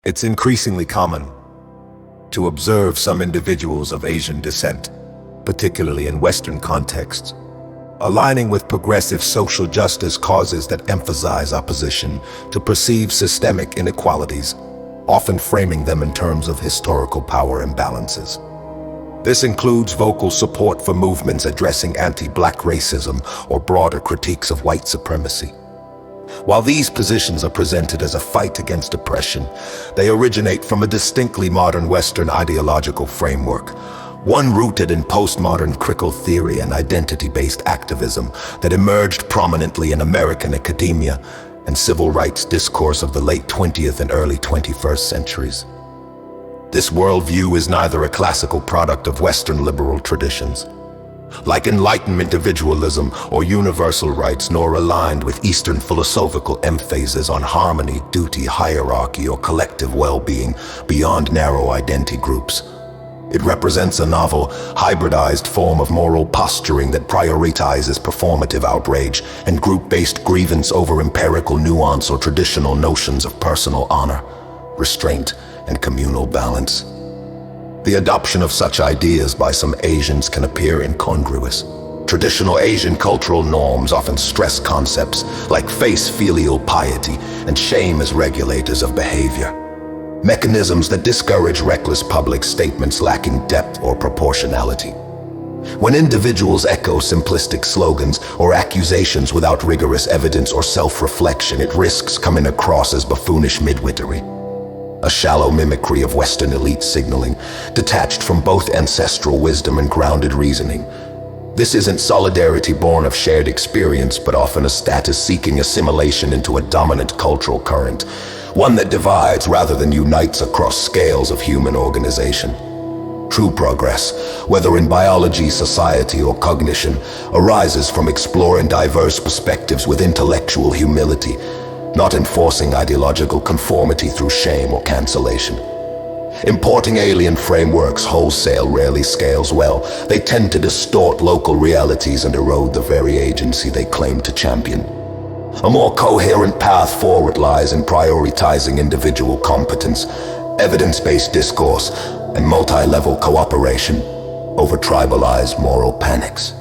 It's increasingly common to observe some individuals of Asian descent, particularly in Western contexts, aligning with progressive social justice causes that emphasize opposition to perceived systemic inequalities, often framing them in terms of historical power imbalances. This includes vocal support for movements addressing anti-black racism or broader critiques of white supremacy. While these positions are presented as a fight against oppression, they originate from a distinctly modern Western ideological framework, one rooted in postmodern critical theory and identity-based activism that emerged prominently in American academia and civil rights discourse of the late 20th and early 21st centuries. This worldview is neither a classical product of Western liberal traditions, like Enlightenment individualism or universal rights, nor aligned with Eastern philosophical emphases on harmony, duty, hierarchy, or collective well-being beyond narrow identity groups. It represents a novel, hybridized form of moral posturing that prioritizes performative outrage and group-based grievance over empirical nuance or traditional notions of personal honor, restraint, and communal balance. The adoption of such ideas by some Asians can appear incongruous. Traditional Asian cultural norms often stress concepts like filial piety and shame as regulators of behavior, mechanisms that discourage reckless public statements lacking depth or proportionality. When individuals echo simplistic slogans or accusations without rigorous evidence or self-reflection, it risks coming across as buffoonish midwittery, a shallow mimicry of Western elite signaling, detached from both ancestral wisdom and grounded reasoning. This isn't solidarity born of shared experience, but often a status-seeking assimilation into a dominant cultural current, one that divides rather than unites across scales of human organization. True progress, whether in biology, society, or cognition, arises from exploring diverse perspectives with intellectual humility, not enforcing ideological conformity through shame or cancellation. Importing alien frameworks wholesale rarely scales well. They tend to distort local realities and erode the very agency they claim to champion. A more coherent path forward lies in prioritizing individual competence, evidence-based discourse, and multi-level cooperation over tribalized moral panics.